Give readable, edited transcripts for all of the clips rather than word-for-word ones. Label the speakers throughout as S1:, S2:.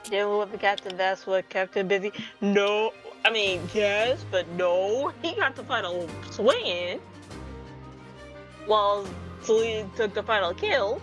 S1: Dealing with the captain, that's what kept him busy. No, I mean, yes, but no. He got the final swing while Celine took the final kill.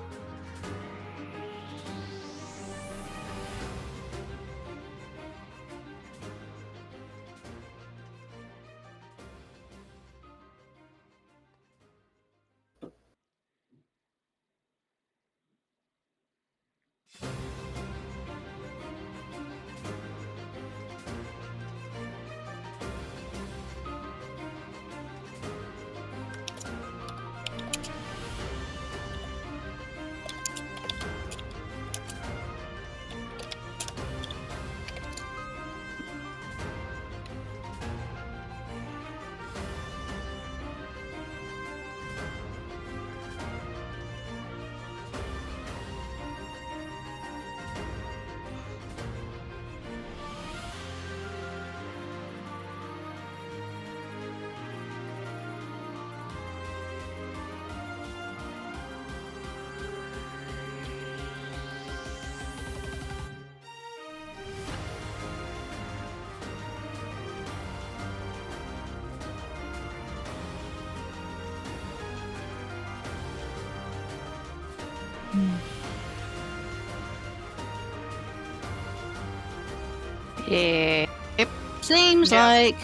S2: Yeah, it seems
S1: Yeah.
S2: like.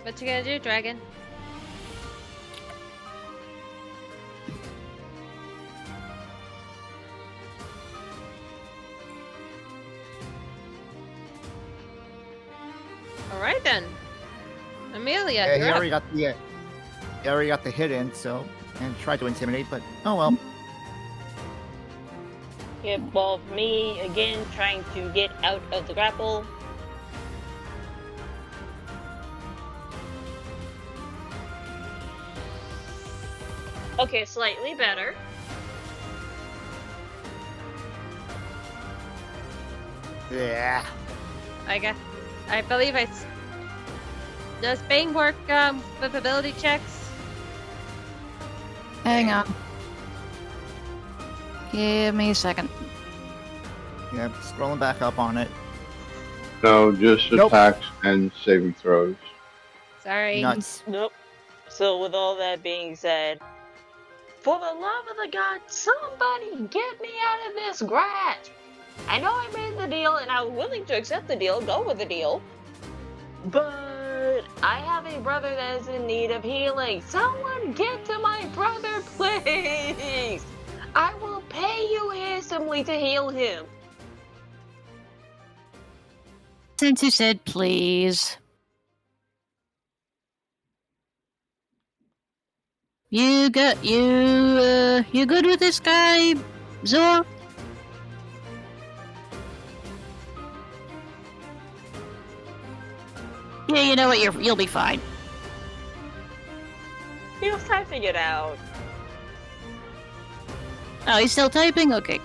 S3: What you gonna do, Dragon? Alright then. Amelia,
S4: Yeah, he
S3: you're up.
S4: already got the hit in, so and tried to intimidate, but oh well.
S1: It involved me again trying to get out of the grapple. Okay, slightly better.
S4: Yeah.
S3: I believe does Bane work with ability checks?
S2: Hang on. Give me a second.
S4: Yeah, scrolling back up on it.
S5: No, just
S4: Nope.
S5: attacks and saving throws.
S3: Sorry.
S4: Nuts.
S1: Nope. So with all that being said, for the love of the god, somebody get me out of this grat! I know I made the deal and I was willing to accept the deal, go with the deal, but I have a brother that is in need of healing. Someone get to my brother, please! I will pay you handsomely to heal him.
S2: Since you said please. You good with this guy, Zor? Yeah, you know what, you'll be fine.
S1: He was typing it out.
S2: Oh, he's still typing? Okay.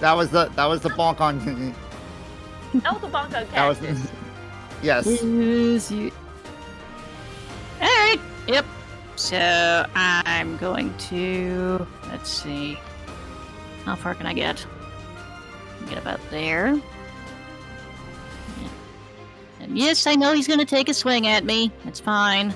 S4: That was the bonk on.
S1: That was a bonk on
S4: That was
S1: cactus.
S4: yes.
S2: Yes, you... Alright, yep. So, I'm going to... Let's see. How far can I get? Get about there. And yes, I know he's gonna take a swing at me. It's fine.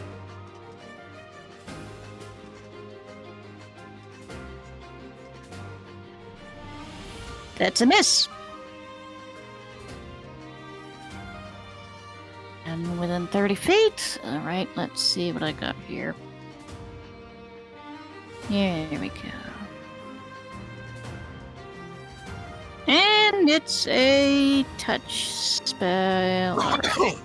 S2: That's a miss. And within 30 feet. Alright, let's see what I got here. Here we go. And and it's a touch spell. Alright.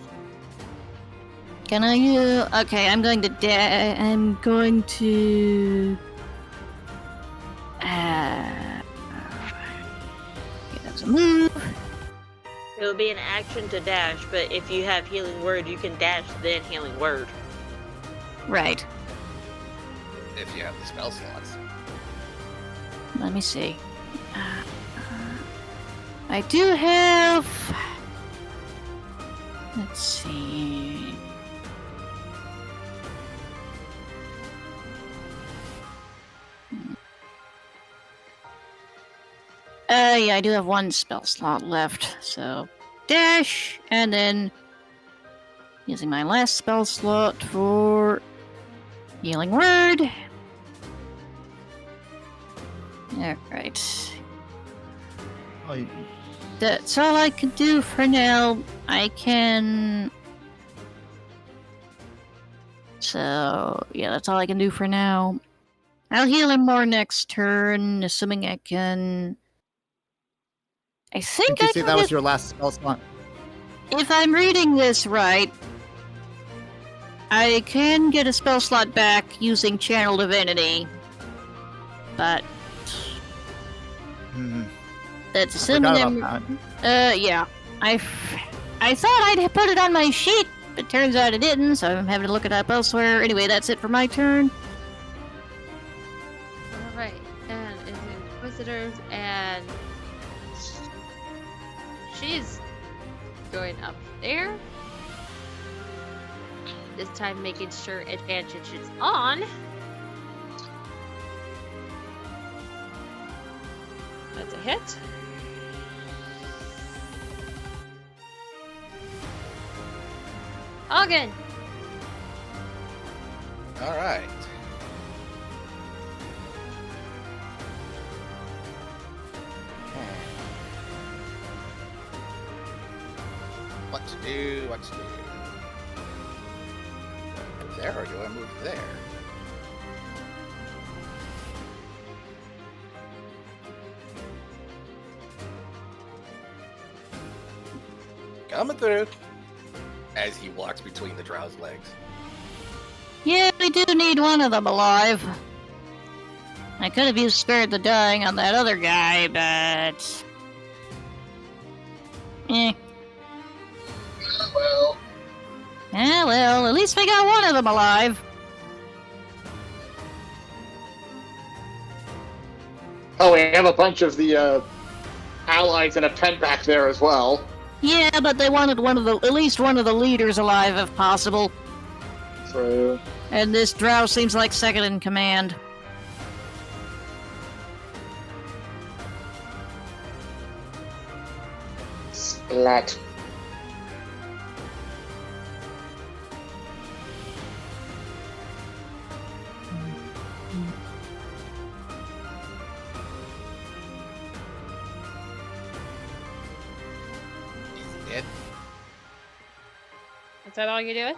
S2: Can I? Okay, I'm going to. I'm going to. Okay, that's a move.
S1: It'll be an action to dash, but if you have healing word, you can dash then healing word.
S2: Right.
S6: If you have the spell slots.
S2: Let me see. I do have. Let's see. Yeah, I do have one spell slot left, so dash, and then using my last spell slot for healing word. Alright.
S4: Oh,
S2: That's all I can do for now. I can... So, yeah, that's all I can do for now. I'll heal him more next turn, assuming I can... I think
S4: did you
S2: I
S4: say
S2: can
S4: that was
S2: get...
S4: your last spell slot?
S2: If I'm reading this right, I can get a spell slot back using Channel Divinity. But...
S4: Hmm.
S2: That's
S4: I
S2: assuming
S4: forgot
S2: I'm...
S4: about that.
S2: Yeah. I thought I'd put it on my sheet, but turns out it didn't, so I'm having to look it up elsewhere. Anyway, that's it for my turn.
S3: Alright, and it's Inquisitors, and she's going up there. This time making sure advantage is on. That's a hit. Again.
S6: All right. What to do? What to do? Do I move there or do I move there? Coming through. As he walks between the drow's legs.
S2: Yeah, we do need one of them alive. I could have used Spare the Dying on that other guy, but...
S7: Well,
S2: well, at least we got one of them alive.
S7: oh, we have a bunch of the allies in a tent back there as well.
S2: Yeah, but they wanted at least one of the leaders alive if possible.
S7: So,
S2: And this drow seems like second in command.
S7: splat.
S6: Is he dead?
S3: Is that all you're doing?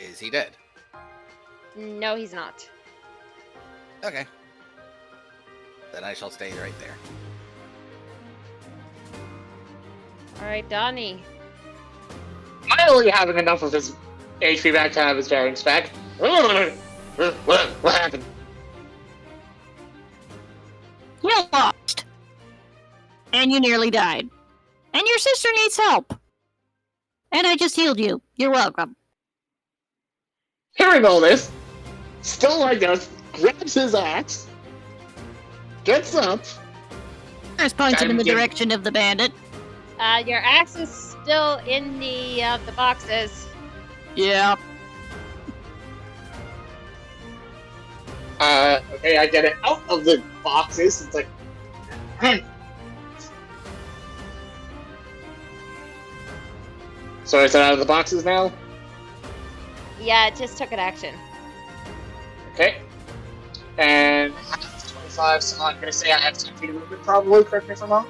S6: Is he dead?
S3: No, he's not.
S6: Okay. Then I shall stay right there.
S3: Alright, Donnie.
S7: Finally having enough of his HP back to have his bearings back. What happened?
S2: You lost. And you nearly died. And your sister needs help. And I just healed you. You're welcome.
S7: Hearing all this, still like us, grabs his axe, gets up.
S2: First points him in the
S7: Yeah.
S2: direction of the bandit.
S3: Your axe is still in the boxes.
S2: Yeah.
S7: Okay, I get it out of the boxes. It's like, so is it out of the boxes now?
S3: Yeah, it just took an action.
S7: Okay. And I have 25, so I'm gonna say I have 10 feet of movement probably, correct me if I'm wrong.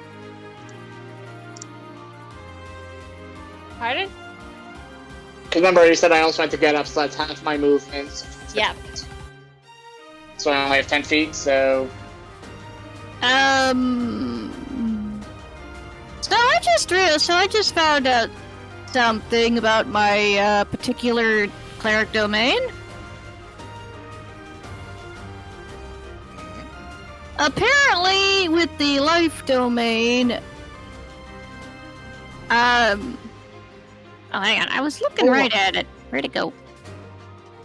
S3: Pardon?
S7: Because remember, you said I also had to get up, so that's half my movement.
S3: Yep.
S7: So I only have 10 feet, so...
S2: So I just found out something about my particular cleric domain. Apparently, with the life domain, oh, hang on, I was looking right at it. Where'd it go?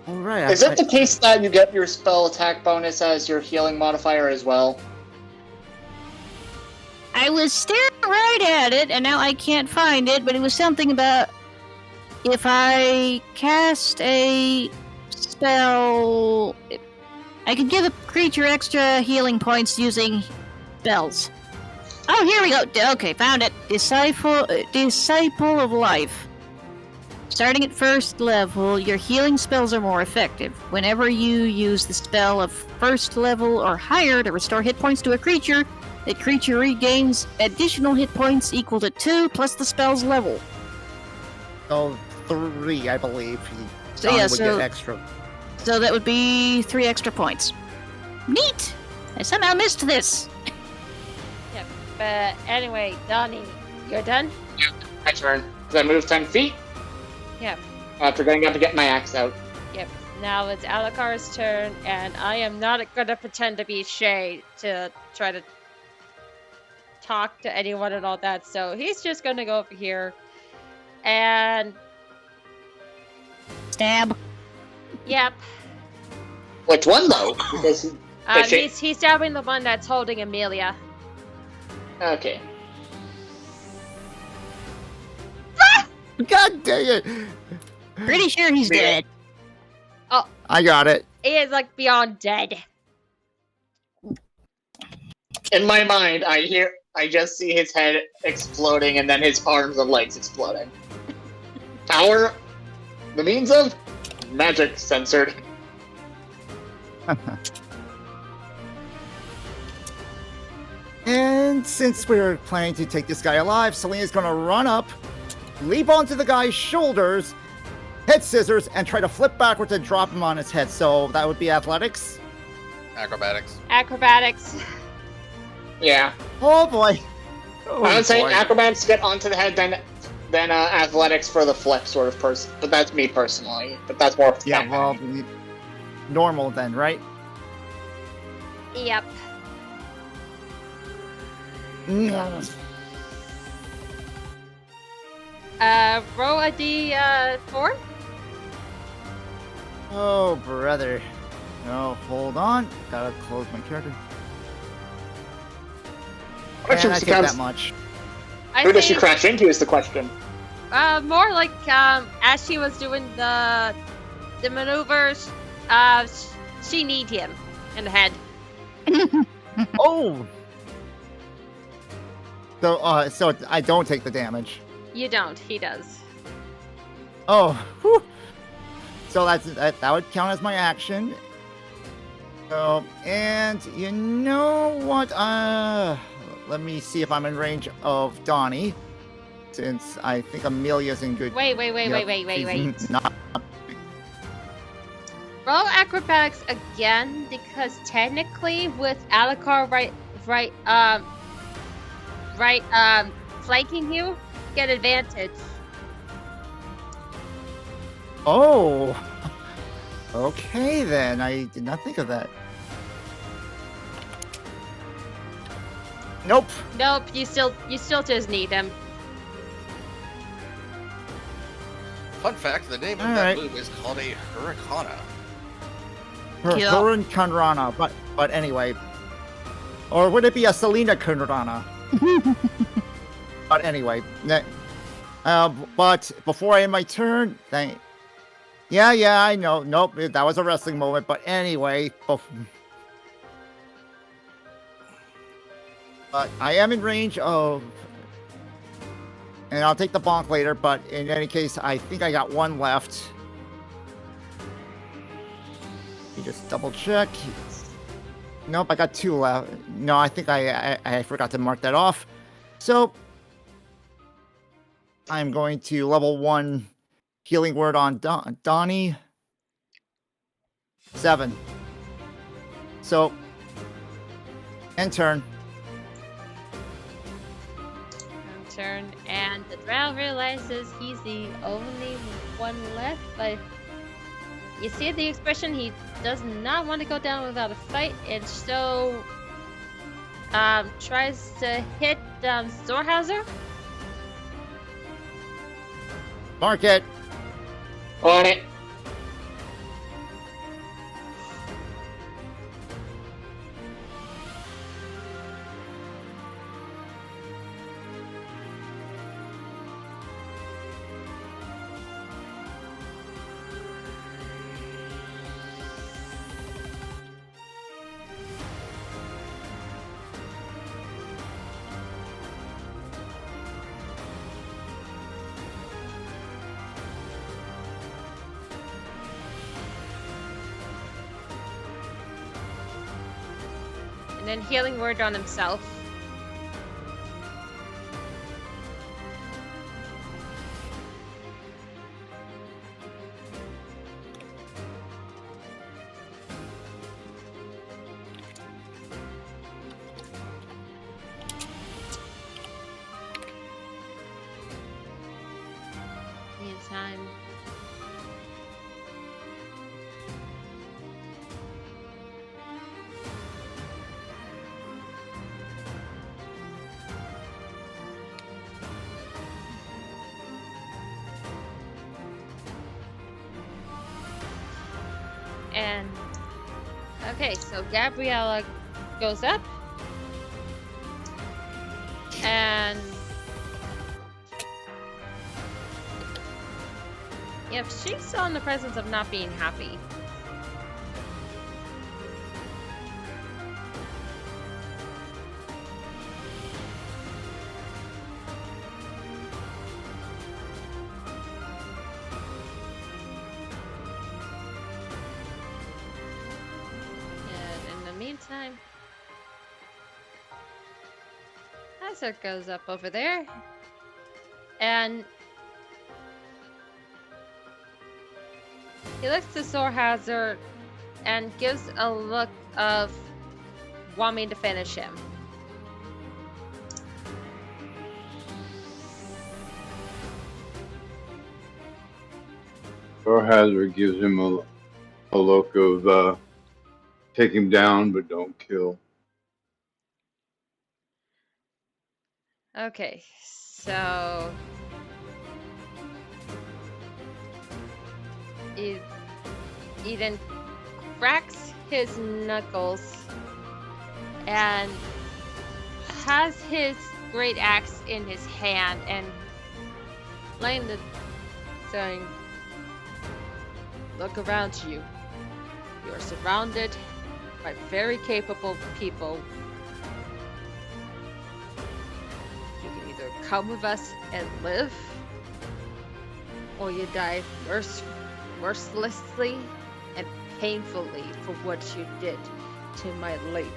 S4: All right.
S7: Is it the case that you get your spell attack bonus as your healing modifier as well?
S2: I was staring right at it, and now I can't find it, but it was something about if I cast a spell, I can give a creature extra healing points using spells. Oh, here we go. Okay, found it. Disciple of Life. Starting at first level, your healing spells are more effective. Whenever you use the spell of first level or higher to restore hit points to a creature, the creature regains additional hit points equal to 2 plus the spell's level.
S4: So 3, I believe.
S2: So
S4: Donnie
S2: yeah,
S4: would
S2: so-
S4: get extra.
S2: So that would be 3 extra points. Neat! I somehow missed this.
S3: Yep. But anyway, Donnie, you're done?
S7: My turn. Because I moved 10 feet
S3: Yep.
S7: after getting up to get my axe out.
S3: Yep. Now it's Alakar's turn, and I am not gonna pretend to be Shay to try to talk to anyone and all that. So he's just gonna go over here and
S2: Stab.
S3: yep.
S7: Which one though? Because Shay-
S3: He's stabbing the one that's holding Amelia.
S7: okay.
S4: God dang it!
S2: Pretty sure he's dead.
S4: I got it.
S3: He is like beyond dead.
S7: In my mind, I just see his head exploding and then his arms and legs exploding. Power, the means of magic censored.
S4: And since we're planning to take this guy alive, Selena's gonna run up, leap onto the guy's shoulders, hit scissors, and try to flip backwards and drop him on his head. So that would be athletics.
S6: Acrobatics.
S3: Acrobatics.
S7: Yeah,
S4: Oh boy. Oh,
S7: I would say
S4: boy.
S7: acrobatics get onto the head, then athletics for the flip sort of person. But that's me personally. But that's more.
S4: Yeah, well, normal then, right?
S3: Yep.
S4: Mm.
S3: Roll a d4.
S4: Oh, brother. No, hold on. Gotta close my character.
S7: Question
S4: And I take
S7: becomes,
S4: that much.
S7: who does she crash into is the question.
S3: More like as she was doing the maneuvers, she kneed him in the head.
S4: Oh! So I don't take the damage.
S3: You don't. He does.
S4: Oh, whew. So that would count as my action. So, and you know what? Let me see if I'm in range of Donnie, since I think Amelia's in good.
S3: Wait.
S4: She's not.
S3: Roll acrobatics again, because technically with Alucard flanking you, get advantage.
S4: Oh. Okay then. I did not think of that. Nope.
S3: Nope, you still just need him.
S6: Fun fact: the name of
S4: All
S6: that
S4: right.
S6: move is called a Hurricana.
S2: Yeah.
S4: Hurun Kanrana, but anyway. Or would it be a Selena Kanrana? But anyway, but before I end my turn, yeah, I know. Nope, that was a wrestling moment. But anyway, but I am in range of, and I'll take the bonk later. But in any case, I think I got one left. You just double check. Nope, I got 2 left. No, I think I forgot to mark that off. So I'm going to level 1 healing word on Donnie. 7. So end turn.
S3: turn, and the drow realizes he's the only one left, but you see the expression, he does not want to go down without a fight, and so tries to hit Zorhauser.
S4: Mark it.
S7: On it.
S3: And then healing word on himself. Meantime. And okay, so Gabriella goes up, and if she's still in the presence of not being happy, and in the meantime, Hazard goes up over there, and he looks to Zorhauser and gives a look of wanting to finish him.
S5: Or Hazard gives him a look of take him down but don't kill.
S3: Okay, so he then cracks his knuckles and has his great axe in his hand and laying the saying, "Look around you. You are surrounded by very capable people. You can either come with us and live, or you die mercilessly and painfully for what you did to my lady."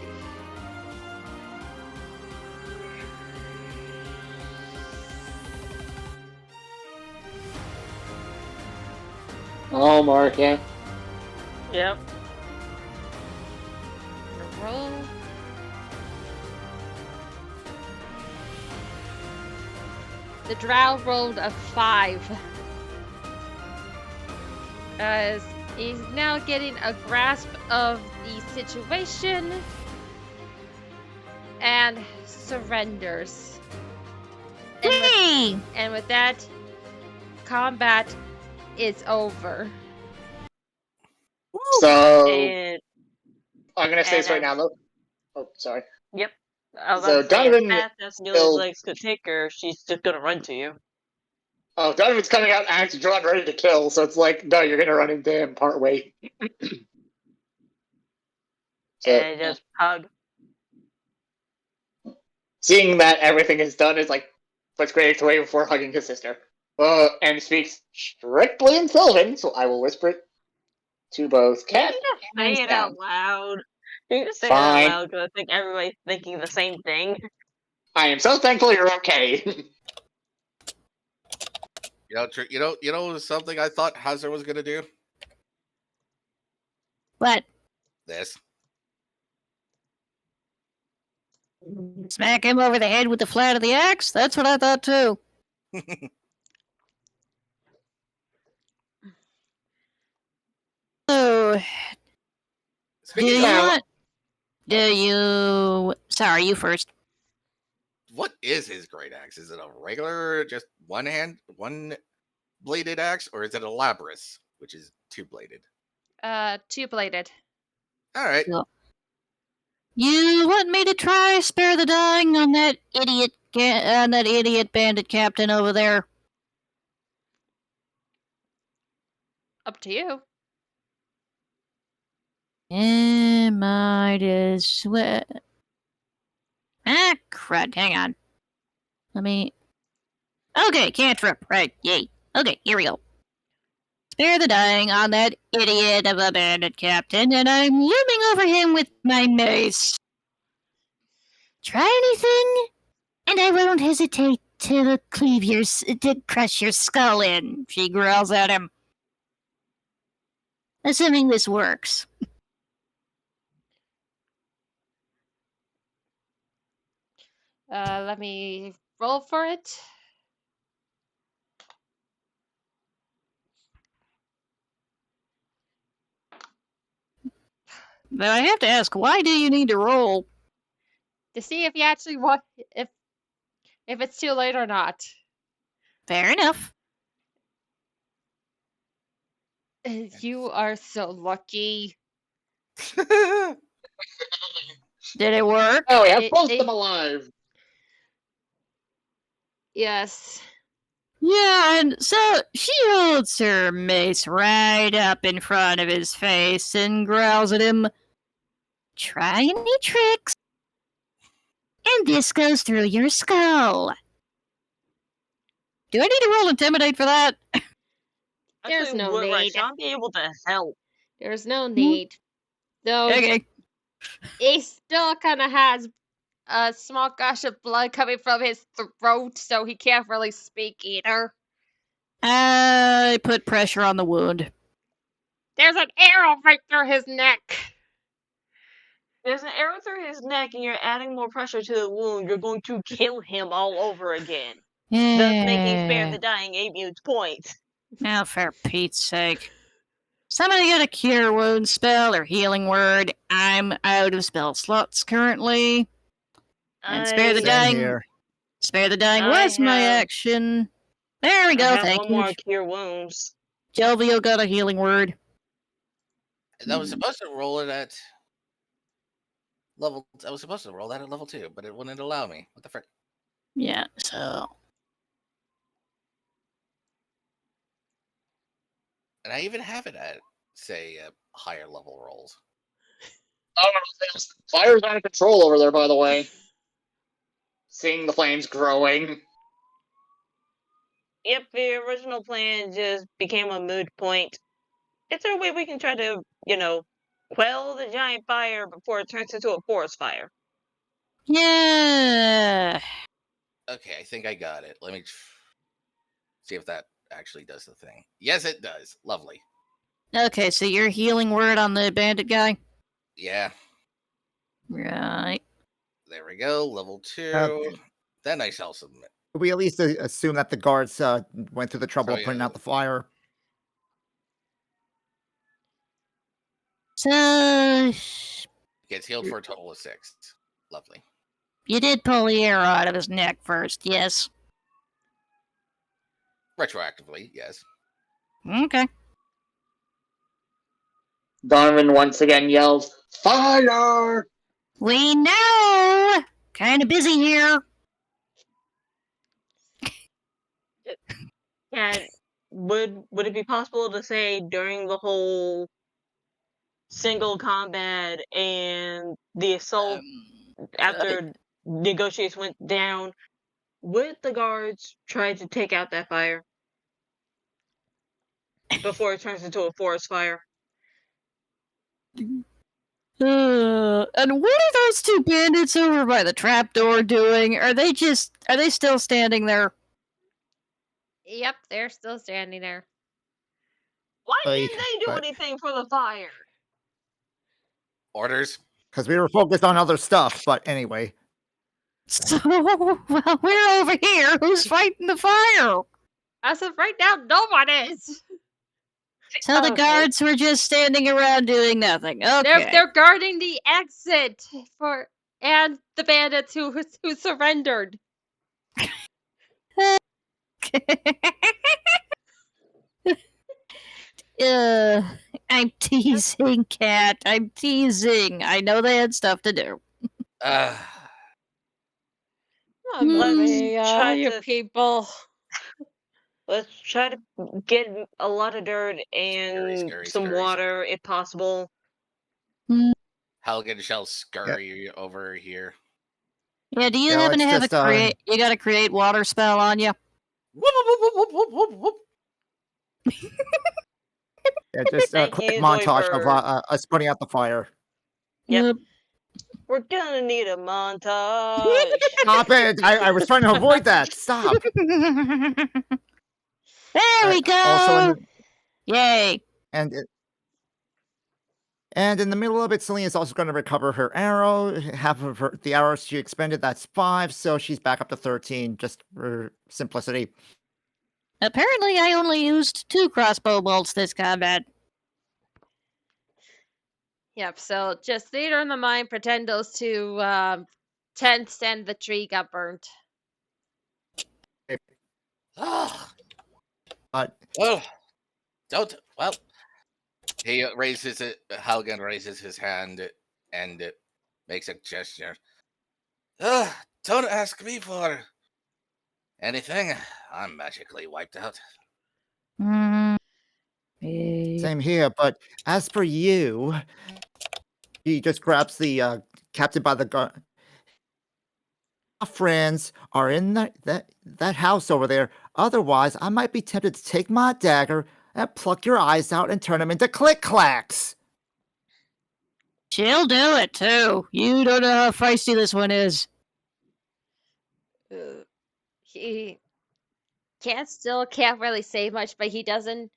S7: Oh, Mark, yeah.
S1: Yep.
S3: Roll. The drow rolled a 5. As he's now getting a grasp of the situation and surrenders.
S2: Hey!
S3: And with that, combat is over.
S7: So,
S1: And
S7: I'm going to say this right
S1: and
S7: now, though. Oh, sorry.
S1: yep. I was
S7: So
S1: about to say, as
S7: Donovan
S1: fast as Neely's
S7: killed-
S1: legs could take her, she's just gonna run to you.
S7: Oh, Donovan's coming out axe drawn, ready to kill, so it's like, no, you're going to run into him part way. So,
S1: And just hug.
S7: seeing that everything is done is like, puts Grady away before hugging his sister. And speaks strictly in Sylvan, so I will whisper it to both
S1: You can
S7: Cat
S1: just
S7: and
S1: say it
S7: Sam.
S1: out loud. You can just say it
S7: Fine.
S1: out loud because I think everybody's thinking the same thing.
S7: I am so thankful you're okay.
S6: You know something I thought Hazard was gonna do?
S2: What?
S6: This.
S2: Smack him over the head with the flat of the axe? That's what I thought too. So, do
S6: Speaking
S2: you
S6: of,
S2: want... Do you... Sorry, you first.
S6: what is his great axe? Is it a regular, just one bladed axe, or is it a labrys, which is two bladed?
S3: Two-bladed.
S6: All right.
S2: Cool. You want me to try spare the dying on that idiot bandit captain over there?
S3: Up to you.
S2: Might as well. Ah, crud, hang on. Let me... Okay, cantrip, right, yay. Okay, here we go. Spare the dying on that idiot of a bandit captain, and I'm looming over him with my mace. Try anything, and I won't hesitate to crush your skull in, she growls at him. Assuming this works.
S3: Let me roll for it.
S2: But I have to ask, why do you need to roll?
S3: To see if you actually want if it's too late or not.
S2: Fair enough.
S3: You are so lucky.
S2: Did it work?
S7: Oh, we have
S3: It-
S7: both
S3: it-
S7: them alive.
S3: Yes.
S2: Yeah, and so she holds her mace right up in front of his face and growls at him. Try any tricks, and this goes through your skull. Do I need to roll intimidate for that?
S3: There's
S1: Actually,
S3: no
S1: would
S3: need.
S1: Rashawn be able to help?
S3: There's no need. Though
S2: Okay.
S3: he still kind of has a small gush of blood coming from his throat, so he can't really speak either.
S2: I put pressure on the wound.
S3: There's an arrow right through his neck.
S1: There's an arrow through his neck, and you're adding more pressure to the wound. You're going to kill him all over again, thus making spare the dying a mute point.
S2: Now, for Pete's sake. Somebody got a cure wound spell or healing word. I'm out of spell slots currently. And spare the
S4: Same
S2: dying.
S4: here.
S2: Spare the dying
S1: I
S2: was my
S1: have-
S2: action. There we
S1: I
S2: go,
S1: have
S2: thank
S1: one
S2: you.
S1: more cure wounds.
S2: Jovial got a healing word.
S6: I was supposed to roll it at level. I was supposed to roll that at level 2, but it wouldn't allow me. What the frick?
S2: Yeah, so.
S6: And I even have it at, say, higher level rolls.
S7: Oh, fire's out of control over there, by the way. Seeing the flames growing.
S1: Yep, the original plan just became a moot point. Is there a way we can try to, quell the giant fire before it turns into a forest fire?
S2: Yeah.
S6: Okay, I think I got it. Let me see if that actually does the thing. Yes, it does. Lovely.
S2: Okay, so your healing word on the bandit guy?
S6: Yeah,
S2: Right.
S6: there we go. Level 2. Then I shall submit.
S4: We at least assume that the guards went through the trouble
S6: Oh,
S4: of putting
S6: yeah.
S4: out the fire.
S2: So,
S6: Gets healed for a total of 6. Lovely.
S2: you did pull the arrow out of his neck first, yes?
S6: Retroactively, yes.
S2: Okay.
S7: Donovan once again yells, "Fire!"
S2: We know! Kinda busy here.
S1: And would it be possible to say during the whole single combat and the assault after negotiations went down, would the guards try to take out that fire before it turns into a forest fire?
S2: And what are those two bandits over by the trapdoor doing? Are they still standing there?
S3: Yep, they're still standing there.
S1: Why
S4: Like,
S1: didn't they do
S4: but-
S1: anything for the fire?
S6: Orders.
S4: Because we were focused on other stuff, but anyway.
S2: So, well, we're over here. Who's fighting the fire?
S3: As of right now, no one is.
S2: So the
S1: Okay.
S2: guards were just standing around doing nothing. Okay.
S3: They're guarding the exit and the bandits who surrendered.
S2: I'm teasing, Cat. I'm teasing. I know they had stuff to do.
S3: Mommy,
S1: try
S3: you
S1: to-
S3: people.
S1: Let's try to get a lot of dirt and
S6: Scurry,
S1: some
S6: scurry,
S1: water, if possible.
S6: Helgen shall scurry over here.
S2: Yeah, do you
S4: Yeah,
S2: happen to
S4: let's
S2: have
S4: just,
S2: a create? You got a create water spell on you?
S6: Whoop, whoop, whoop, whoop, whoop, whoop, whoop.
S4: Yeah, just a
S1: Thank
S4: quick
S1: you,
S4: montage of
S1: Zoidberg.
S4: us putting out the fire.
S1: Yep. We're gonna need a montage.
S4: Stop it! I was trying to avoid that. Stop.
S2: There we go.
S4: Also,
S2: Yay.
S4: and in the middle of it, Selena's also going to recover her arrow. Half of the arrows she expended, that's 5, so she's back up to 13, just for simplicity.
S2: Apparently, I only used 2 crossbow bolts this combat.
S3: Yep, so just theater in the mind, pretend those two tents and the tree got burnt.
S4: But
S6: Well, don't. Well, he raises it. Helgen raises his hand and makes a gesture. Don't ask me for anything. I'm magically wiped out.
S4: same here. But as for you, he just grabs the captain by the guard. Our friends are in that house over there. Otherwise, I might be tempted to take my dagger and pluck your eyes out and turn them into click-clacks.
S2: She'll do it, too. You don't know how feisty this one is.
S3: He can't really say much, but he doesn't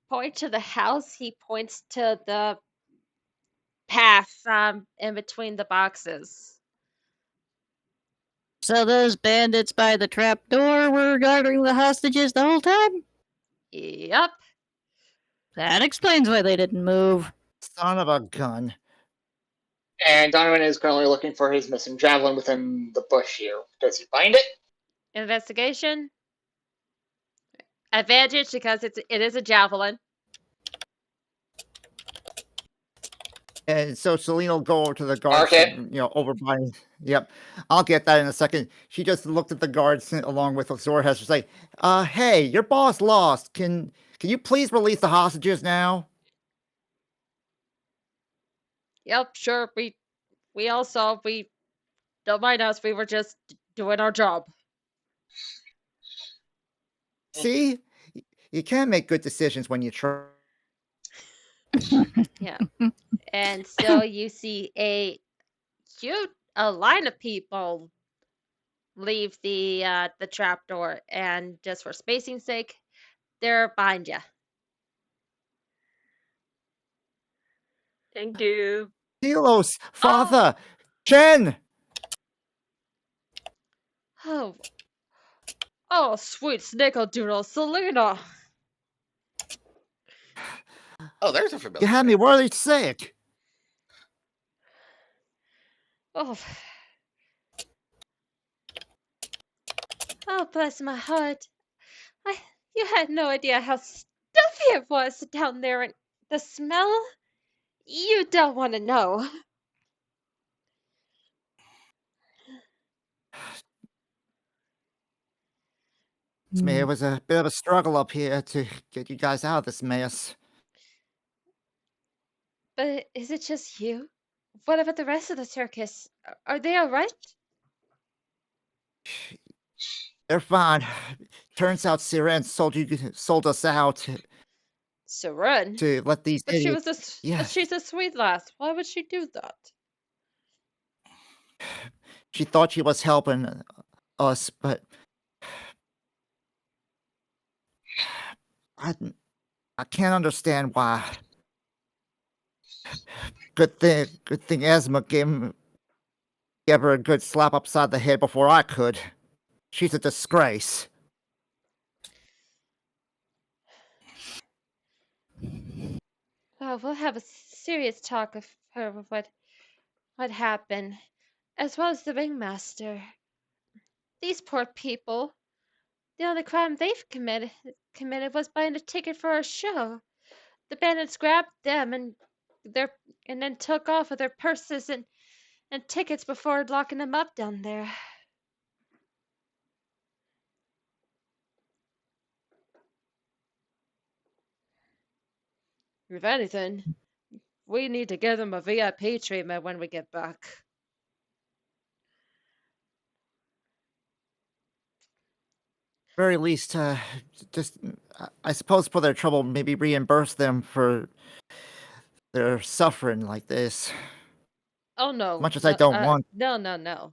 S3: point to the house. He points to the path in between the boxes.
S2: So those bandits by the trapdoor were guarding the hostages the whole time?
S3: Yep.
S2: That explains why they didn't move.
S4: Son of a gun.
S7: And Donovan is currently looking for his missing javelin within the bush here. Does he find it?
S3: Investigation. Advantage because it is a javelin.
S4: And so Selena will go over to the guards,
S7: Okay.
S4: over by. Yep, I'll get that in a second. She just looked at the guards along with Zorhaz. She's like, hey, your boss lost. Can you please release the hostages now?"
S3: Yep, sure. We all saw. We don't mind us. We were just doing our job.
S4: See, you can't make good decisions when you try.
S3: Yeah. And so you see a line of people leave the trapdoor, and just for spacing's sake, they're behind you.
S1: Thank you.
S4: Telos, father, Jen.
S3: Oh, sweet snickerdoodle, Selena.
S6: Oh, there's a familiar.
S4: You had me worried sick.
S3: Oh. Oh, bless my heart. You had no idea how stuffy it was down there, and the smell? You don't want to know.
S4: It was a bit of a struggle up here to get you guys out of this mess.
S3: But is it just you? What about the rest of the circus? Are they alright?
S4: They're fine. Turns out Siren sold us out
S3: Siren?
S4: to let these
S3: But
S4: idiots. Yes.
S3: she's a sweet lass. Why would she do that?
S4: She thought she was helping us, but I can't understand why. Good thing Esma gave him Give her a good slap upside the head before I could. She's a disgrace.
S3: Well, we'll have a serious talk of her of what happened, as well as the ringmaster. These poor people. The only crime they've committed was buying a ticket for a show. The bandits grabbed them and then took off with their purses and tickets before locking them up down there. If anything, we need to give them a VIP treatment when we get back.
S4: Very least, just, I suppose for their trouble, maybe reimburse them for their suffering like this.
S3: Oh no,
S4: Much as I don't want.
S3: no.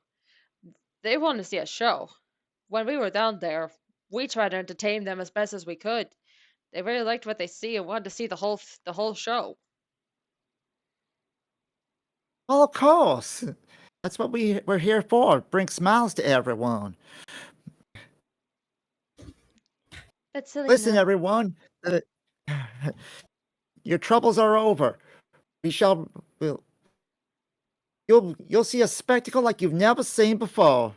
S3: They want to see a show. When we were down there, we tried to entertain them as best as we could. They really liked what they see and wanted to see the whole show.
S4: Well, of course. That's what we're here for. Bring smiles to everyone.
S3: But Selena,
S4: Listen, everyone. Your troubles are over. You'll see a spectacle like you've never seen before.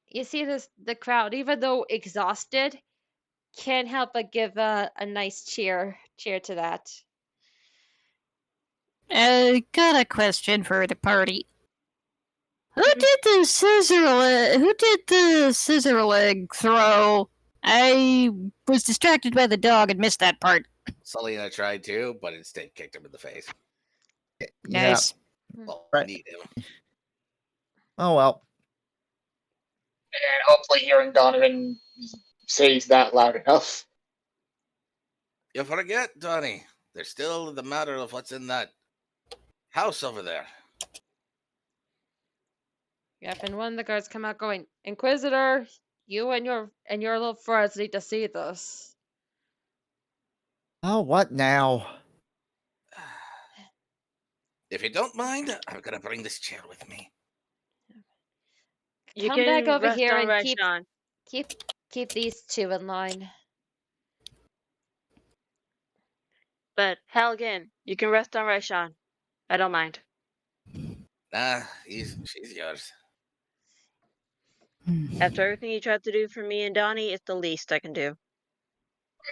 S3: you see the crowd, even though exhausted, can't help but give a nice cheer to that.
S2: Got a question for the party. Who did the scissor leg throw? I was distracted by the dog and missed that part.
S6: Selena tried to, but instead kicked him in the face.
S2: Nice.
S6: Well,
S4: Right.
S6: need him.
S4: Oh well.
S7: And hopefully hearing Donovan says that loud enough.
S6: You forget, Donnie. There's still the matter of what's in that house over there.
S3: Yep, and one of the guards come out going, Inquisitor, you and your little friends need to see this.
S4: Oh, what now?
S6: If you don't mind, I'm gonna bring this chair with me.
S1: You
S3: Come
S1: can
S3: back over
S1: rest
S3: here
S1: on
S3: and
S1: right,
S3: keep
S1: Sean.
S3: keep these two in line.
S1: But Halligan, you can rest on right, Sean. I don't mind.
S6: Nah, she's yours.
S1: After everything you tried to do for me and Donnie, it's the least I can do.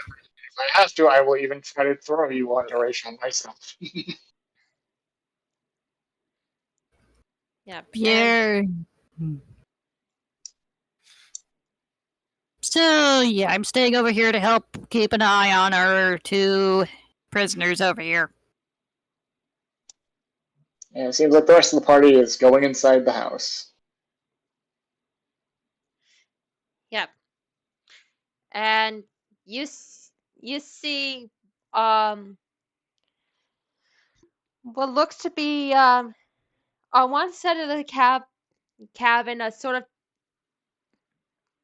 S7: If I have to, I will even try to throw you one duration myself.
S3: Yeah.
S2: Pierre. So, yeah, I'm staying over here to help keep an eye on our two prisoners over here.
S7: And it seems like the rest of the party is going inside the house.
S3: Yep. And you see what looks to be on one side of the cabin a sort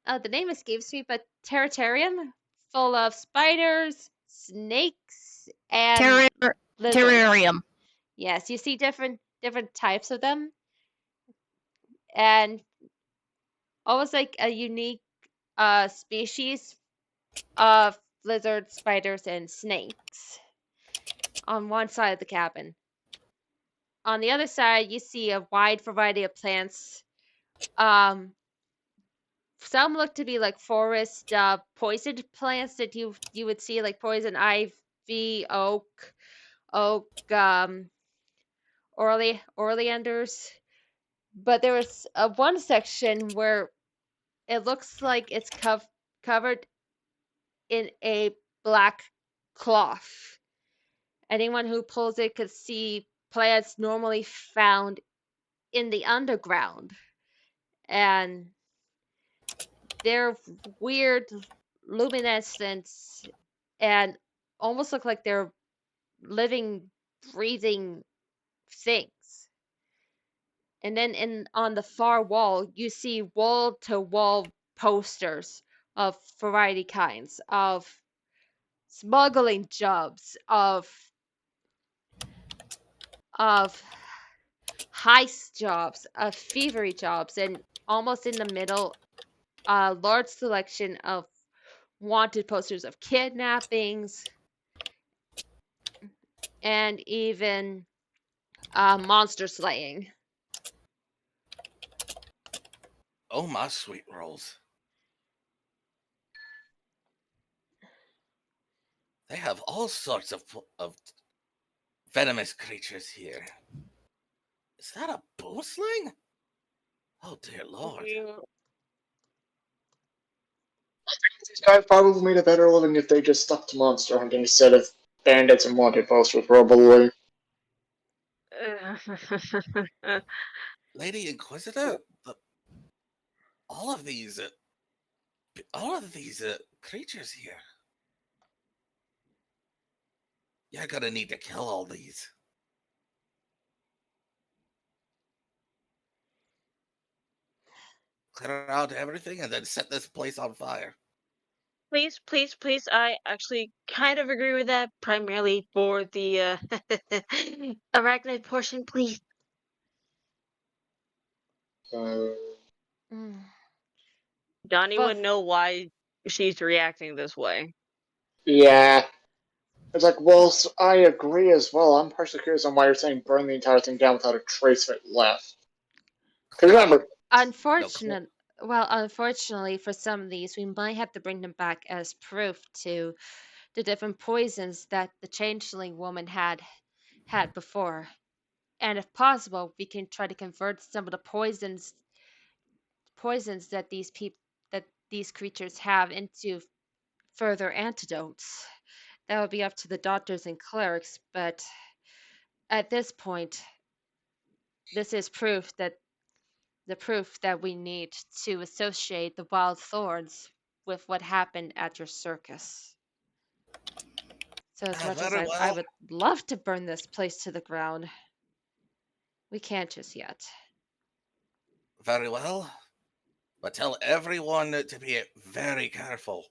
S3: of the name escapes me, but terrarium full of spiders, snakes, and lizards.
S2: Terrarium.
S3: Yes, you see different types of them, and almost like a unique species of lizards, spiders, and snakes on one side of the cabin. On the other side, you see a wide variety of plants. Some look to be like forest poisoned plants that you would see, like poison ivy, oak, oleanders. But there was one section where it looks like it's covered in a black cloth. Anyone who pulls it could see plants normally found in the underground, and they're weird luminescence and almost look like they're living, breathing things. And then on the far wall, you see wall to wall posters of variety kinds, of smuggling jobs, of heist jobs, thievery jobs, and almost in the middle, a large selection of wanted posters of kidnappings and even monster slaying.
S6: Oh my sweet rolls. They have all sorts of venomous creatures here. Is that a boomslang? Oh dear lord.
S7: These guys probably made a better living if they just stuck to monster hunting instead of bandits and wanted posters, probably.
S6: Lady Inquisitor, all of these creatures here. You're gonna need to kill all these. Clear out everything and then set this place on fire.
S1: Please, please, please. I actually kind of agree with that, primarily for the arachnid portion, please.
S3: Mm.
S1: Donnie
S3: Well,
S1: would know why she's reacting this way.
S7: Yeah. It's like, well, I agree as well. I'm partially curious on why you're saying burn the entire thing down without a trace of it left. Because remember,
S3: unfortunately, for some of these, we might have to bring them back as proof to the different poisons that the changeling woman had before. And if possible, we can try to convert some of the poisons that these creatures have into further antidotes. That would be up to the doctors and clerics, but at this point, this is proof that we need to associate the wild thorns with what happened at your circus. So as much as
S6: Very
S3: I
S6: well.
S3: would love to burn this place to the ground, we can't just yet.
S6: Very well. But tell everyone to be very careful.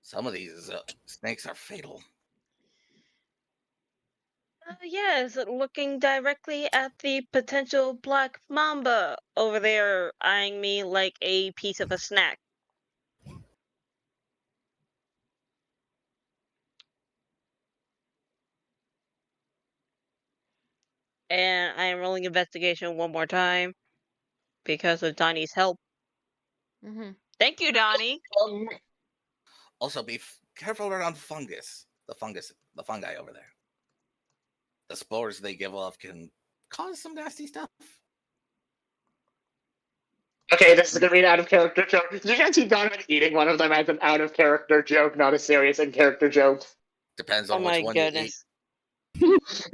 S6: Some of these snakes are fatal.
S1: Yes, looking directly at the potential black mamba over there, eyeing me like a piece of a snack. And I am rolling investigation one more time because of Donnie's help.
S3: Hmm.
S1: Thank you, Donnie.
S7: um,
S6: Also, be careful around fungus. The fungi over there. The spores they give off can cause some nasty stuff.
S7: okay, this is gonna be an out of character joke. Did you guys see Donovan eating one of them as an out of character joke, not a serious in character joke?
S6: Depends
S1: Oh
S6: on which
S1: my
S6: one you eat.
S1: goodness.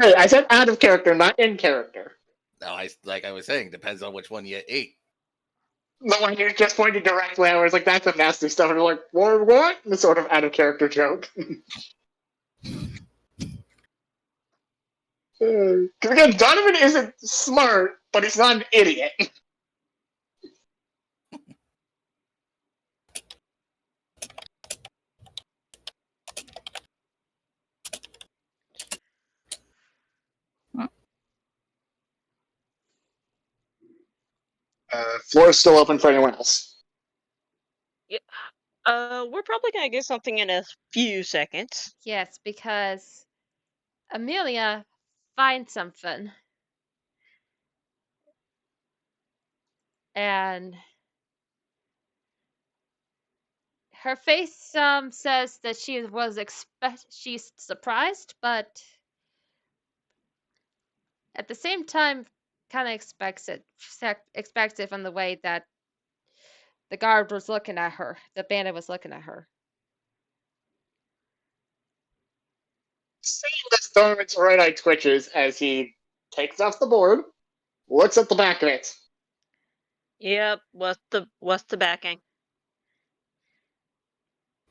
S7: Hey, I said out of character, not in character.
S6: Now, like I was saying, depends on which one you ate.
S7: The one you just pointed directly at, I was like, that's some nasty stuff, and you're like, what? The sort of out of character joke. Because again, Donovan isn't smart, but he's not an idiot. Floor is still open for anyone else.
S1: Yeah. We're probably gonna get something in a few seconds.
S3: Yes, because Amelia finds something, and her face says that she's surprised, but at the same time, kind of expects it from the way that the guard was looking at her, the bandit was looking at her.
S7: Seeing this, Donovan's right eye twitches as he takes off the board, looks at the back of it.
S1: Yep. What's the backing?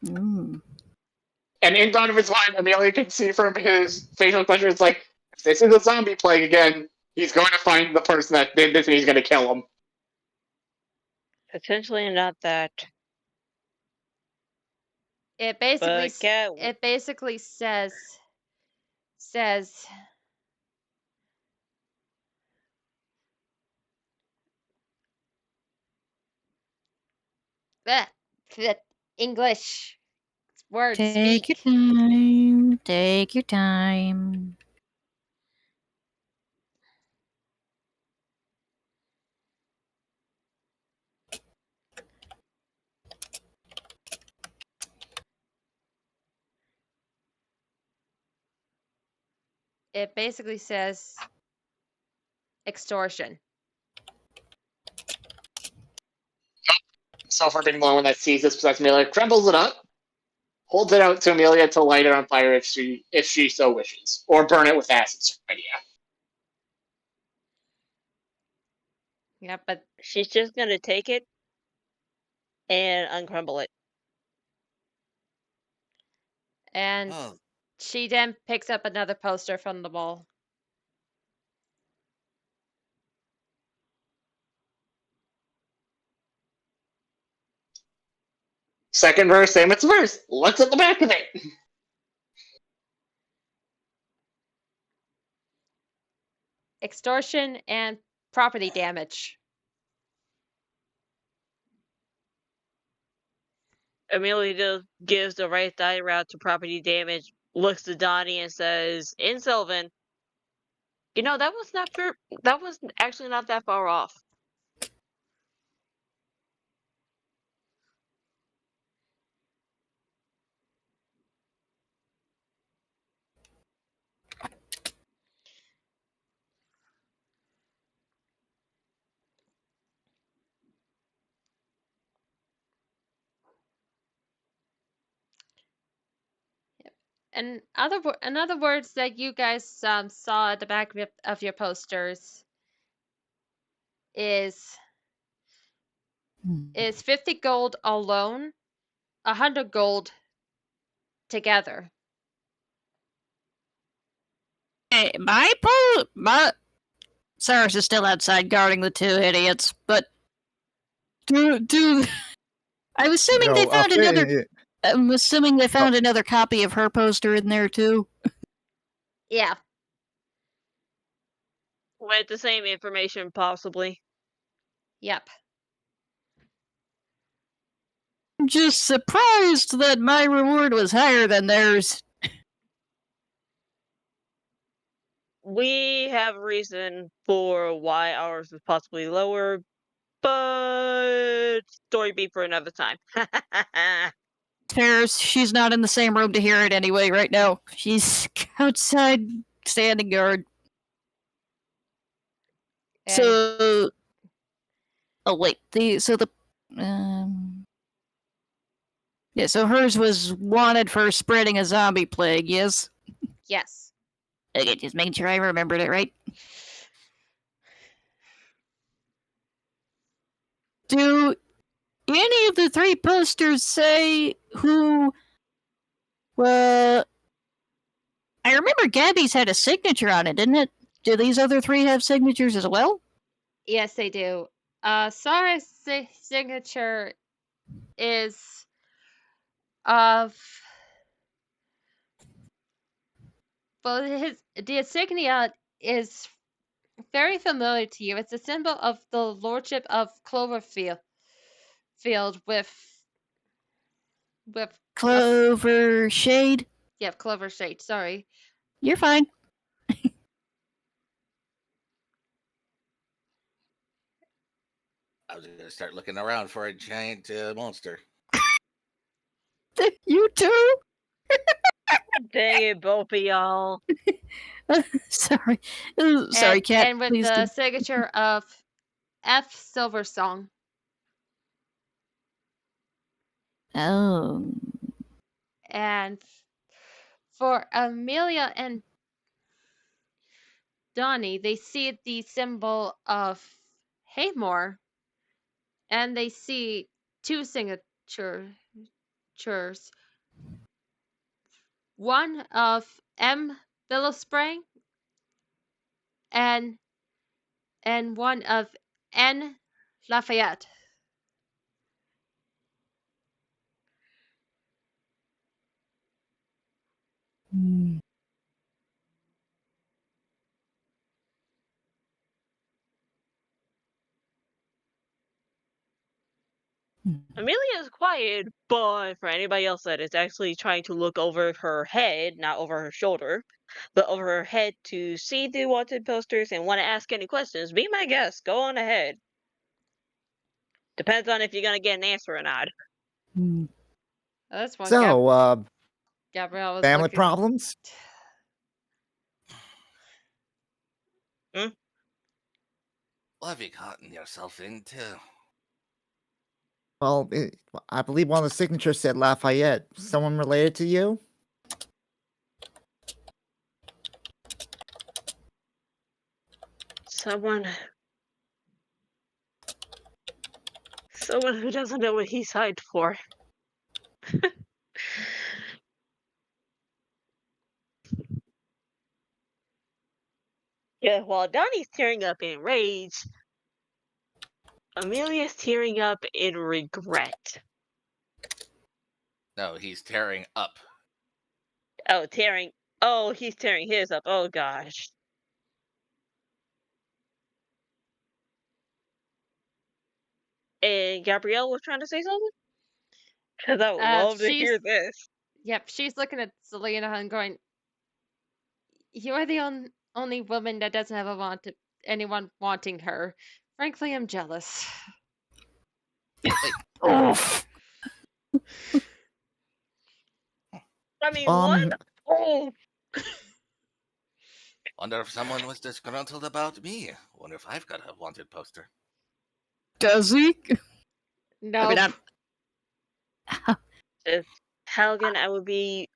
S2: Mm.
S7: And in Donovan's mind, Amelia can see from his facial expression, it's like, if this is a zombie plague again, he's going to find the person that did this and he's going to kill him.
S1: Potentially not that.
S3: It basically
S1: But Cat,
S3: says That English words
S2: Take
S3: speak.
S2: your time. Take your time.
S3: It basically says extortion.
S7: Self-working woman that sees this possessed Amelia crumbles it up, holds it out to Amelia to light it on fire if she so wishes, or burn it with acid. Idea.
S3: Yeah, but
S1: She's just gonna take it and uncrumble it.
S3: and
S6: Oh,
S3: she then picks up another poster from the wall.
S7: Second verse, same as the verse. What's at the back of it?
S3: Extortion and property damage.
S1: Amelia just gives the right die route to property damage, looks to Donnie and says, in Sylvan, you know, that was not fair. That was actually not that far off.
S3: And in other words that you guys saw at the back of your posters is 50 gold alone, 100 gold together.
S2: Hey, my Cyrus is still outside guarding the two idiots, but do I'm assuming they
S4: No,
S2: found another. I'm assuming they found another copy of her poster in there too.
S3: Yeah.
S1: With the same information, possibly.
S3: Yep.
S2: I'm just surprised that my reward was higher than theirs.
S1: We have a reason for why ours is possibly lower, but story beat for another time.
S2: Ferris, she's not in the same room to hear it anyway right now. She's outside standing guard.
S3: And
S2: So, oh wait, yeah, so hers was wanted for spreading a zombie plague, yes?
S3: yes.
S2: Okay, just making sure I remembered it right. Do any of the three posters say who? Well, I remember Gabby's had a signature on it, didn't it? Do these other three have signatures as well?
S3: Yes, they do. Sarah's signature is of well, the insignia is very familiar to you. It's a symbol of the lordship of Cloverfield, with
S2: Clover Shade?
S3: yeah, Clover Shade. Sorry.
S2: You're fine.
S6: I was gonna start looking around for a giant monster.
S2: You too?
S1: Dang it, both of y'all.
S2: Sorry. Sorry, Cat.
S3: And with
S2: Please
S3: the signature of F Silversong.
S2: Oh.
S3: And for Amelia and Donnie, they see the symbol of Haymore, and they see two signatures. One of M. Billowspring and one of N. Lafayette.
S2: Hmm.
S1: Amelia is quiet, but for anybody else that is actually trying to look over her head, not over her shoulder, but over her head to see the wanted posters and want to ask any questions, be my guest. Go on ahead. Depends on if you're gonna get an answer or not.
S3: That's one
S4: So,
S3: Gabrielle was
S4: family
S3: looking.
S4: problems?
S6: What have you gotten yourself into?
S4: Well, I believe one of the signatures said Lafayette. Someone related to you?
S1: Someone who doesn't know what he signed for. Yeah, while Donnie's tearing up in rage, Amelia's tearing up in regret.
S6: No, he's tearing up.
S1: Oh, he's tearing his up. Oh gosh. And Gabrielle was trying to say something? Because I would love to hear this.
S3: Yep, she's looking at Selena and going, "You're the only woman that doesn't have anyone wanting her. Frankly, I'm jealous."
S2: Oh,
S1: I mean, what? Oh,
S6: Wonder if someone was disgruntled about me. Wonder if I've got a wanted poster.
S2: does he?
S3: No.
S2: I mean,
S1: Halligan, I would be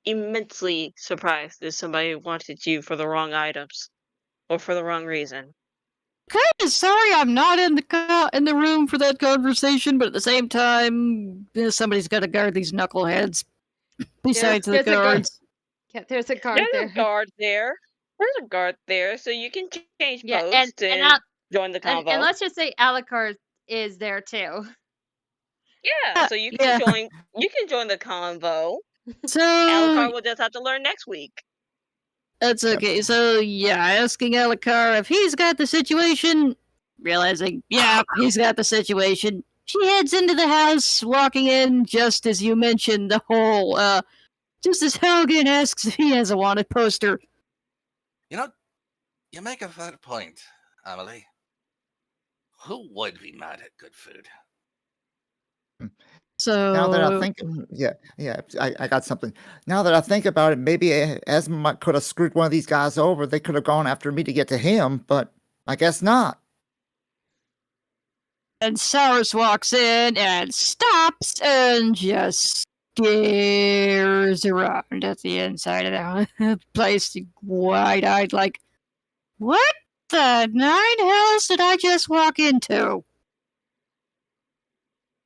S1: immensely surprised if somebody wanted you for the wrong items or for the wrong reason.
S2: kind of sorry I'm not in the room for that conversation, but at the same time, somebody's got to guard these knuckleheads. Besides the
S3: there's a guard.
S2: guards.
S3: Yeah, there's a guard
S1: There's
S3: there.
S1: a guard there. There's a guard there, so you can change
S3: Yeah,
S1: posts and join the
S3: and
S1: convo.
S3: let's just say Alucard is there too.
S1: Yeah, so you can join. You can join the convo.
S2: So
S1: Alucard will just have to learn next week.
S2: that's okay. So yeah, asking Alucard if he's got the situation, realizing he's got the situation. She heads into the house, walking in just as you mentioned the whole. Just as Helgen asks if he has a wanted poster.
S6: You know, you make a fair point, Emily. Who would be mad at good food?
S2: So
S4: Now that I think, I got something. Now that I think about it, maybe Esma could have screwed one of these guys over. They could have gone after me to get to him, but I guess not.
S2: And Cyrus walks in and stops and just stares around at the inside of the place, wide-eyed, like, what the nine hells did I just walk into?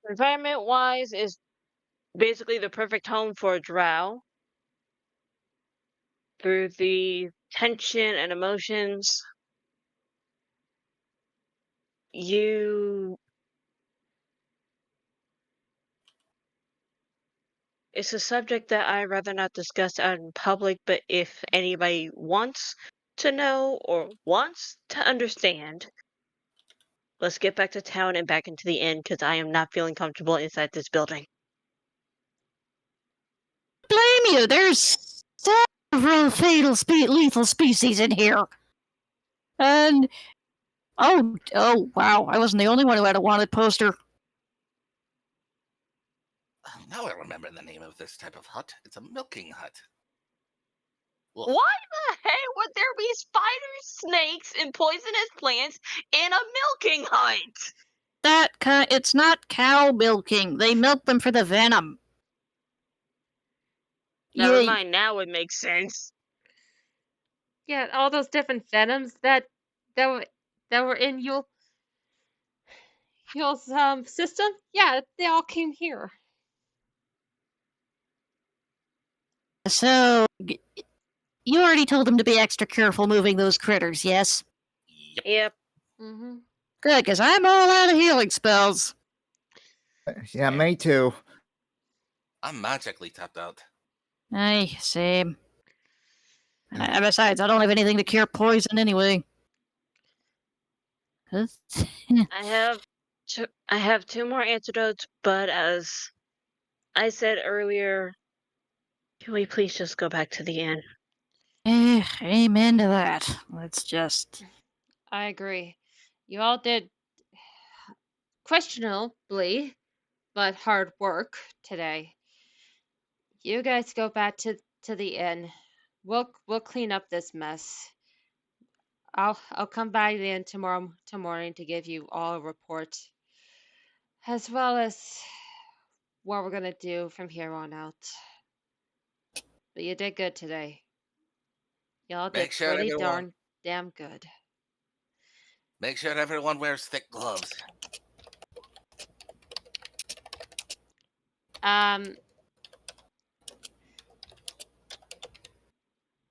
S1: Environment-wise, is basically the perfect home for a drow. Through the tension and emotions, it's a subject that I'd rather not discuss out in public, but if anybody wants to know or wants to understand, let's get back to town and back into the inn, because I am not feeling comfortable inside this building.
S2: Blame you, there's several lethal species in here. And, oh wow, I wasn't the only one who had a wanted poster.
S6: Now I remember the name of this type of hut. It's a milking hut.
S1: Why the heck would there be spiders, snakes, and poisonous plants in a milking hut?
S2: It's not cow milking. They milk them for the venom.
S1: Never mind, now it makes sense.
S3: Yeah, all those different venoms that were in Yule's system. Yeah, they all came here.
S2: So, you already told them to be extra careful moving those critters, yes?
S1: Yep.
S3: Mm-hmm.
S2: Good, because I'm all out of healing spells.
S4: Yeah, me too.
S6: I'm magically tapped out.
S2: Aye, same. Besides, I don't have anything to cure poison anyway.
S1: I have I have 2 more antidotes, but as I said earlier, can we please just go back to the inn?
S2: Amen to that. Let's just.
S3: I agree. You all did questionably, but hard work today. You guys go back to the inn. We'll clean up this mess. I'll come by the inn tomorrow morning to give you all a report, as well as what we're gonna do from here on out. But you did good today. Y'all did
S6: Make sure
S3: pretty
S6: everyone
S3: damn good.
S6: make sure everyone wears thick gloves.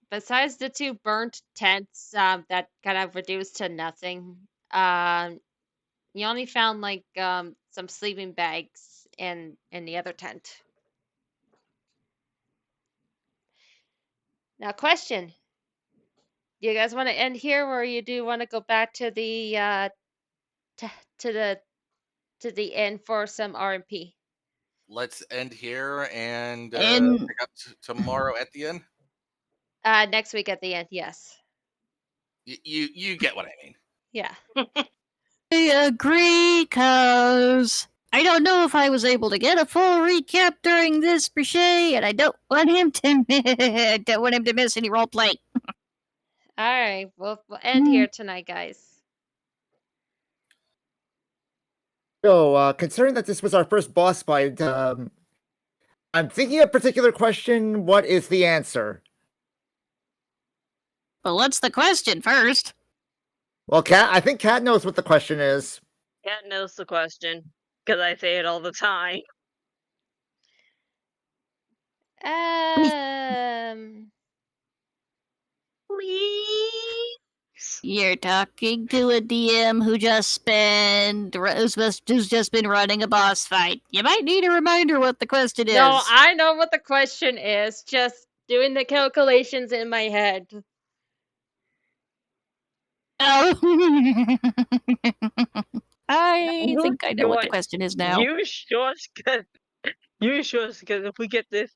S3: Besides the 2 burnt tents that kind of reduced to nothing, you only found like some sleeping bags in the other tent. Now, question: do you guys want to end here, or you do want to go back to the to the inn for some RMP?
S6: Let's end here and
S2: And
S6: pick up tomorrow at the end.
S3: Next week at the end, yes.
S6: You get what I mean.
S3: Yeah.
S2: I agree, cause I don't know if I was able to get a full recap during this Brichet, and I don't want him to miss any role play.
S3: All right, we'll end here tonight, guys.
S4: So, considering that this was our first boss fight, I'm thinking a particular question. What is the answer?
S2: But what's the question first?
S4: Well, I think Kat knows what the question is.
S1: Cat knows the question, because I say it all the time. Please?
S2: You're talking to a DM who's just been running a boss fight. You might need a reminder what the question is.
S3: No, I know what the question is. Just doing the calculations in my head.
S2: Oh. I
S1: You
S2: think I know what the
S1: sure-
S2: question is now.
S1: You sure? Because if we get this,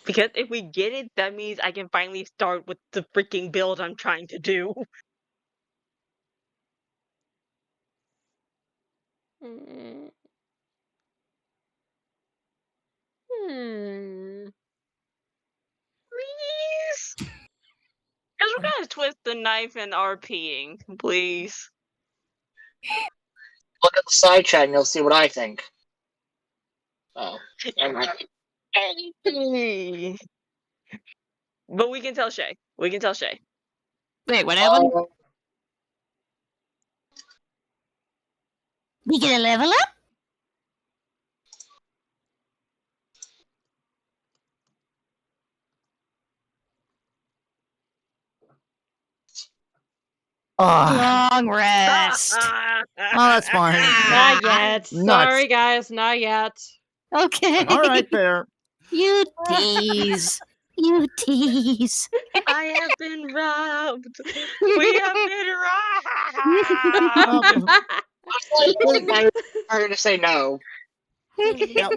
S1: because if we get it, that means I can finally start with the freaking build I'm trying to do.
S3: Hmm.
S1: Please? Because we're gonna twist the knife and RPing, please.
S7: Look at the side chat and you'll see what I think. Oh, never mind.
S1: But we can tell Shay. We can tell Shay.
S2: Wait, what happened? We gonna level up? Long rest.
S4: Oh, that's fine.
S3: Not yet.
S4: Nuts.
S3: Sorry, guys. Not yet.
S2: Okay.
S4: All right, fair.
S2: You tease. You tease.
S1: I have been robbed. We have been robbed.
S7: I'm going to say no.
S4: Yeah,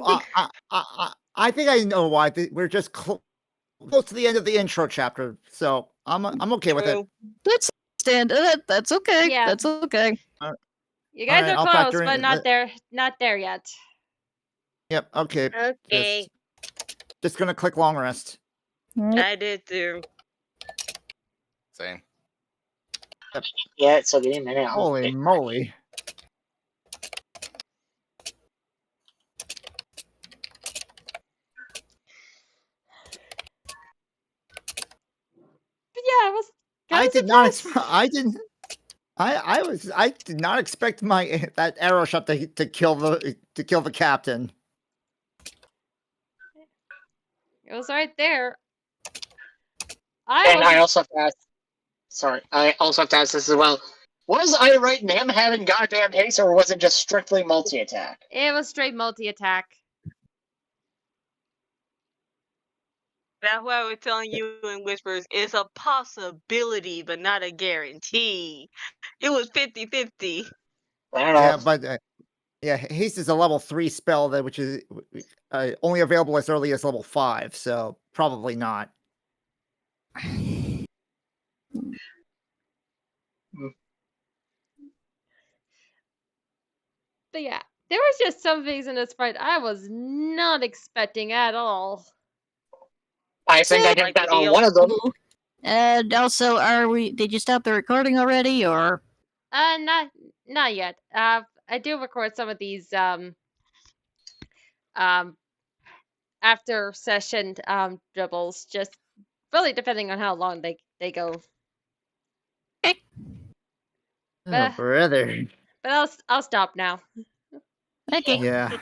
S4: I think I know why. We're just close to the end of the intro chapter, so I'm okay with it.
S1: True.
S2: That's that's okay.
S3: Yeah.
S2: That's okay.
S3: You guys
S4: Alright,
S3: are
S4: I'll
S3: close,
S4: factor in
S3: but not
S4: that-
S3: there. Not there yet.
S4: Yep. Okay.
S1: Okay.
S4: Just gonna click long rest.
S1: I did too.
S6: Same.
S7: Yeah, so give me a minute.
S4: Holy moly!
S3: But yeah, it was.
S4: I did not. I didn't. I did not expect that arrow shot to kill the captain.
S3: It was right there.
S7: I also have to ask. Sorry, I also have to ask this as well. Was I right in him having goddamn haste, or was it just strictly multi-attack?
S3: It was straight multi-attack.
S1: That's why I was telling you in whispers. It's a possibility, but not a guarantee. It was 50-50.
S7: I don't know.
S4: Yeah, but Yeah, haste is a level 3 spell that which is only available as early as level 5, so probably not.
S3: But yeah, there was just some things in this fight I was not expecting at all.
S7: I think I
S1: Like
S7: did
S1: the
S7: that on
S1: deal.
S7: one of them.
S2: And also, did you stop the recording already, or?
S3: Not yet. I do record some of these after session dribbles, just really depending on how long they go.
S2: Okay.
S4: Oh,
S3: But
S4: brother.
S3: but I'll stop now.
S2: Okay.
S4: Yeah.